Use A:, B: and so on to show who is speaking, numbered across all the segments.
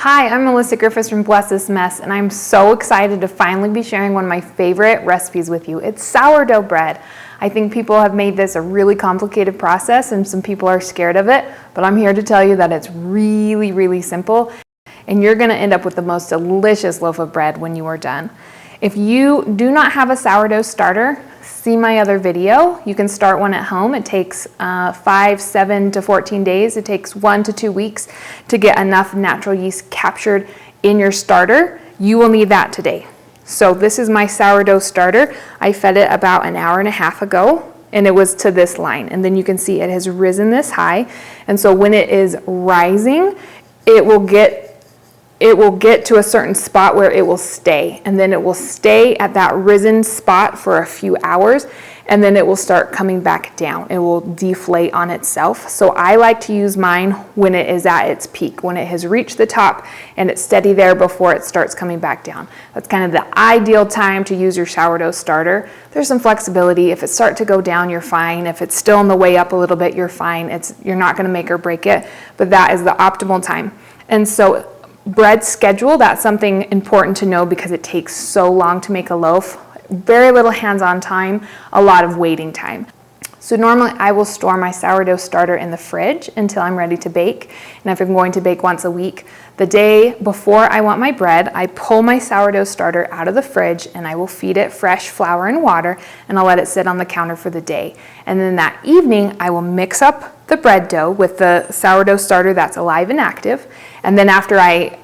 A: Hi, I'm Melissa Griffiths from Bless This Mess, and I'm so excited to finally be sharing one of my favorite recipes with you. It's sourdough bread. I think people have made this a really complicated process and some people are scared of it, but I'm here to tell you that it's really, really simple, and you're gonna end up with the most delicious loaf of bread when you are done. If you do not have a sourdough starter, see my other video. You can start one at home. It takes 5, 7 to 14 days. It takes 1 to 2 weeks to get enough natural yeast captured in your starter. You will need that today. So this is my sourdough starter. I fed it about an hour and a half ago, and it was to this line. And then you can see it has risen this high. And so when it is rising, it will get to a certain spot where it will stay, and then it will stay at that risen spot for a few hours, and then it will start coming back down. It will deflate on itself. So I like to use mine when it is at its peak, when it has reached the top and it's steady there before it starts coming back down. That's kind of the ideal time to use your sourdough starter. There's some flexibility. If it starts to go down, you're fine. If it's still on the way up a little bit, you're fine. You're not gonna make or break it, but that is the optimal time. And so bread schedule, that's something important to know because it takes so long to make a loaf. Very little hands-on time, a lot of waiting time. So normally I will store my sourdough starter in the fridge until I'm ready to bake. And if I'm going to bake once a week, the day before I want my bread, I pull my sourdough starter out of the fridge and I will feed it fresh flour and water, and I'll let it sit on the counter for the day. And then that evening, I will mix up the bread dough with the sourdough starter that's alive and active. And then after I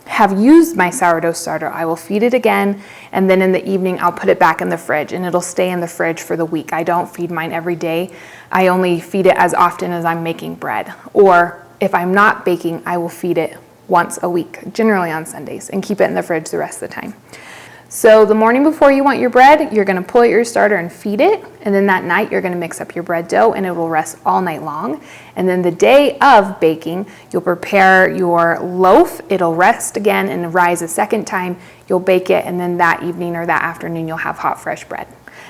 A: have used my sourdough starter, I will feed it again, and then in the evening I'll put it back in the fridge, and it'll stay in the fridge for the week. I don't feed mine every day. I only feed it as often as I'm making bread, or if I'm not baking, I will feed it once a week, generally on Sundays, and keep it in the fridge the rest of the time. So the morning before you want your bread, you're gonna pull out your starter and feed it, and then that night you're gonna mix up your bread dough and it will rest all night long. And then the day of baking, you'll prepare your loaf, it'll rest again and rise a second time, you'll bake it, and then that evening or that afternoon you'll have hot fresh bread.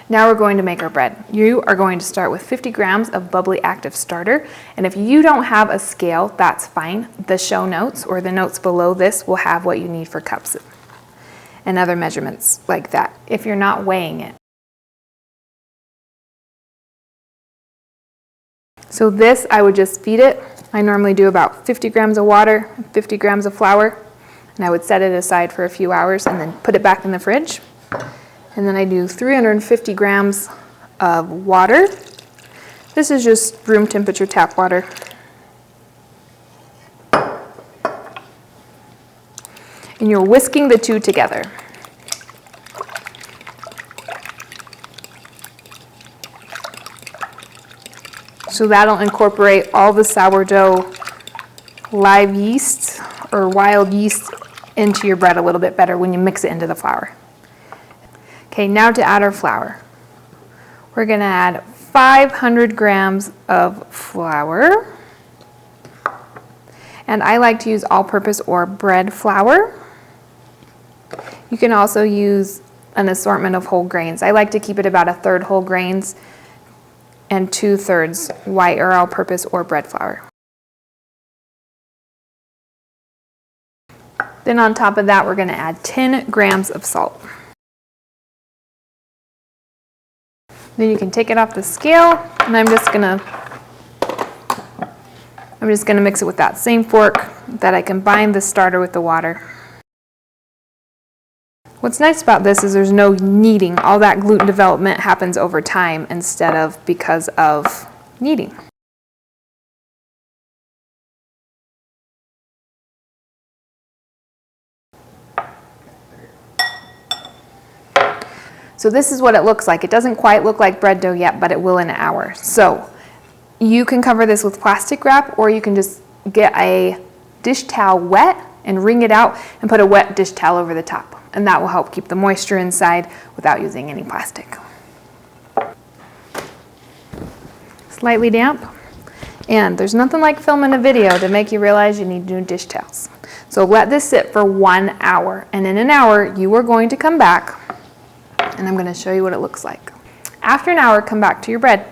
A: Now we're going to make our bread. You are going to start with 50 grams of bubbly active starter, and if you don't have a scale, that's fine. The show notes or the notes below this will have what you need for cups and other measurements like that, if you're not weighing it. So this, I would just feed it. I normally do about 50 grams of water, 50 grams of flour, and I would set it aside for a few hours and then put it back in the fridge. And then I do 350 grams of water. This is just room temperature tap water. And you're whisking the two together. So that'll incorporate all the sourdough live yeast or wild yeast into your bread a little bit better when you mix it into the flour. Okay, now to add our flour. We're gonna add 500 grams of flour. And I like to use all-purpose or bread flour. You can also use an assortment of whole grains. I like to keep it about 1/3 whole grains and 2/3 white or all-purpose or bread flour. Then on top of that, we're going to add 10 grams of salt. Then you can take it off the scale, and I'm just going to mix it with that same fork that I combined the starter with the water. What's nice about this is there's no kneading. All that gluten development happens over time instead of because of kneading. So this is what it looks like. It doesn't quite look like bread dough yet, but it will in an hour. So you can cover this with plastic wrap, or you can just get a dish towel wet and wring it out and put a wet dish towel over the top. And that will help keep the moisture inside without using any plastic. Slightly damp. And there's nothing like filming a video to make you realize you need new dish towels. So let this sit for 1 hour. And in an hour, you are going to come back, and I'm going to show you what it looks like. After an hour, come back to your bread.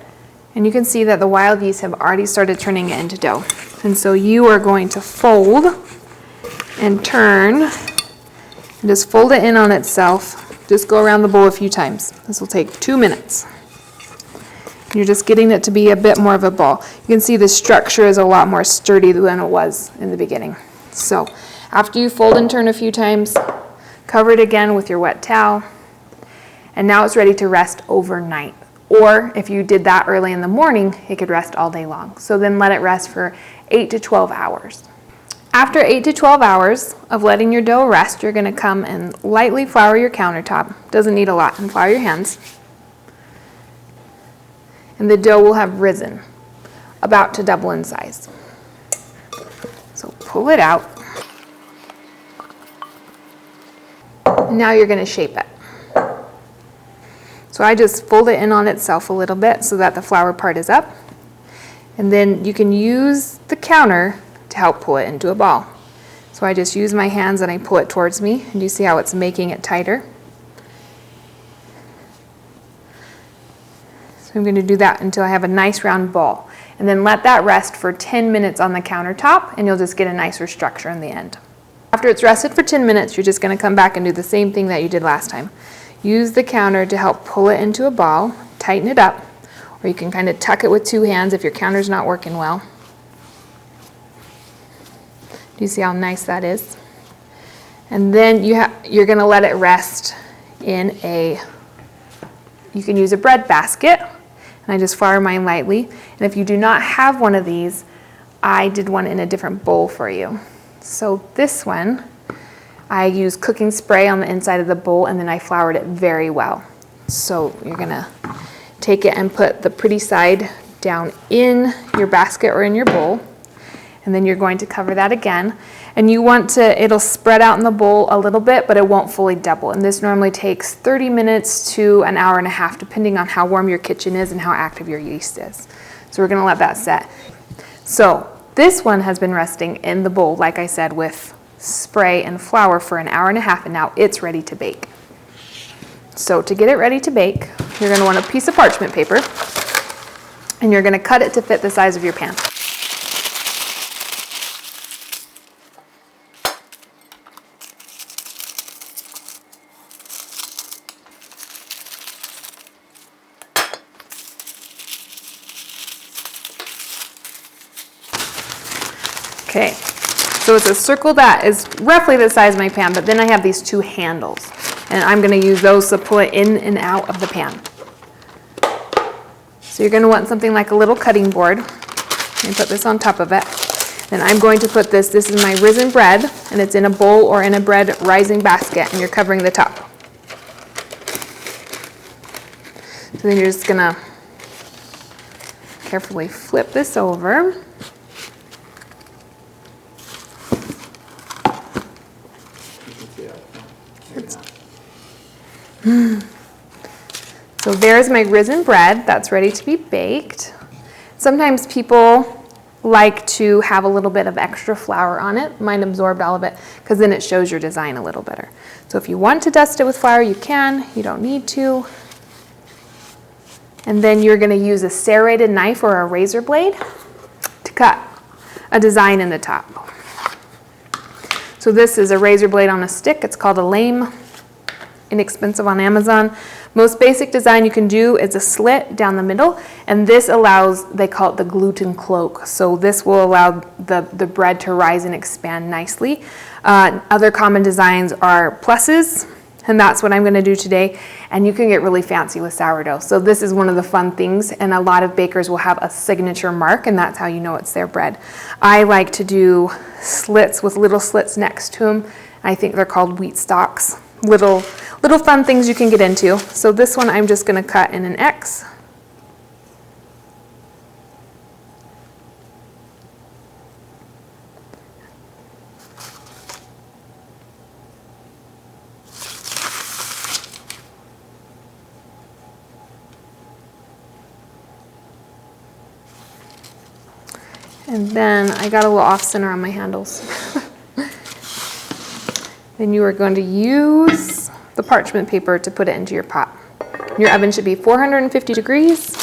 A: And you can see that the wild yeast have already started turning it into dough. And so you are going to fold and turn and just fold it in on itself. Just go around the bowl a few times. This will take 2 minutes. You're just getting it to be a bit more of a ball. You can see the structure is a lot more sturdy than it was in the beginning. So after you fold and turn a few times, cover it again with your wet towel. And now it's ready to rest overnight. Or if you did that early in the morning, it could rest all day long. So then let it rest for 8 to 12 hours. After 8 to 12 hours of letting your dough rest, you're gonna come and lightly flour your countertop. Doesn't need a lot, and flour your hands. And the dough will have risen, about to double in size. So pull it out. Now you're gonna shape it. So I just fold it in on itself a little bit so that the flour part is up. And then you can use the counter to help pull it into a ball. So I just use my hands and I pull it towards me, and you see how it's making it tighter. So I'm going to do that until I have a nice round ball. And then let that rest for 10 minutes on the countertop, and you'll just get a nicer structure in the end. After it's rested for 10 minutes, you're just going to come back and do the same thing that you did last time. Use the counter to help pull it into a ball, tighten it up, or you can kind of tuck it with 2 hands if your counter's not working well. Do you see how nice that is? And then you're going to let it rest in you can use a bread basket, and I just flour mine lightly. And if you do not have one of these, I did one in a different bowl for you. So this one, I use cooking spray on the inside of the bowl, and then I floured it very well. So you're gonna take it and put the pretty side down in your basket or in your bowl, and then you're going to cover that again. And you want to, it'll spread out in the bowl a little bit, but it won't fully double. And this normally takes 30 minutes to an hour and a half, depending on how warm your kitchen is and how active your yeast is. So we're gonna let that set. So this one has been resting in the bowl, like I said, with spray and flour for an hour and a half, and now it's ready to bake. So to get it ready to bake, you're going to want a piece of parchment paper, and you're going to cut it to fit the size of your pan. Okay. So it's a circle that is roughly the size of my pan, but then I have these 2 handles, and I'm going to use those to pull it in and out of the pan. So you're going to want something like a little cutting board, and put this on top of it. Then I'm going to put this is my risen bread, and it's in a bowl or in a bread rising basket, and you're covering the top. So then you're just going to carefully flip this over. So there's my risen bread that's ready to be baked. Sometimes people like to have a little bit of extra flour on it. Mine absorbed all of it because then it shows your design a little better. So if you want to dust it with flour, you can. You don't need to. And then you're going to use a serrated knife or a razor blade to cut a design in the top. So this is a razor blade on a stick. It's called a lame. Inexpensive on Amazon. Most basic design you can do is a slit down the middle, and this allows, they call it the gluten cloak. So this will allow the bread to rise and expand nicely. Other common designs are pluses, and that's what I'm going to do today. And you can get really fancy with sourdough. So this is one of the fun things, and a lot of bakers will have a signature mark, and that's how you know it's their bread. I like to do slits with little slits next to them. I think they're called wheat stalks. Little fun things you can get into. So this one I'm just going to cut in an X. And then I got a little off center on my handles. Then you are going to use the parchment paper to put it into your pot. Your oven should be 450 degrees.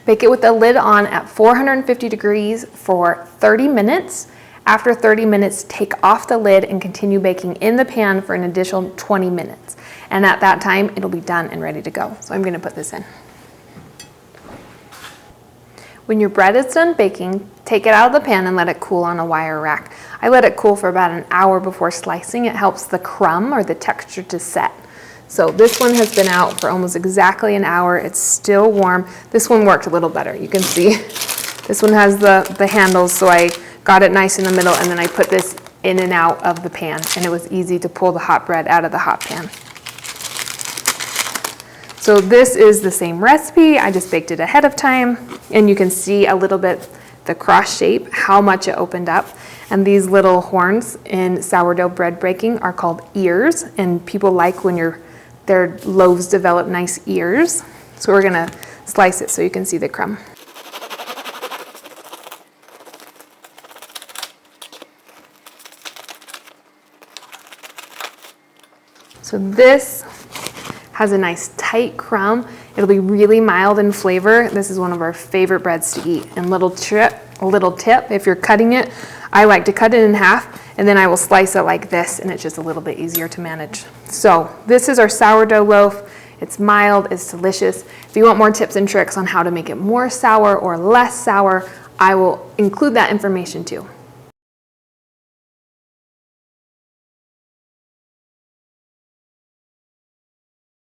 A: Bake it with the lid on at 450 degrees for 30 minutes. After 30 minutes, take off the lid and continue baking in the pan for an additional 20 minutes. And at that time, it'll be done and ready to go. So I'm gonna put this in. When your bread is done baking, take it out of the pan and let it cool on a wire rack. I let it cool for about an hour before slicing. It helps the crumb or the texture to set. So this one has been out for almost exactly an hour. It's still warm. This one worked a little better. You can see this one has the handles, so I got it nice in the middle, and then I put this in and out of the pan, and it was easy to pull the hot bread out of the hot pan. So this is the same recipe. I just baked it ahead of time, and you can see a little bit the cross shape, how much it opened up. And these little horns in sourdough bread baking are called ears, and people like when their loaves develop nice ears. So we're gonna slice it so you can see the crumb. So this has a nice tight crumb. It'll be really mild in flavor. This is one of our favorite breads to eat. And a little tip, if you're cutting it, I like to cut it in half, and then I will slice it like this, and it's just a little bit easier to manage. So this is our sourdough loaf. It's mild, it's delicious. If you want more tips and tricks on how to make it more sour or less sour, I will include that information too.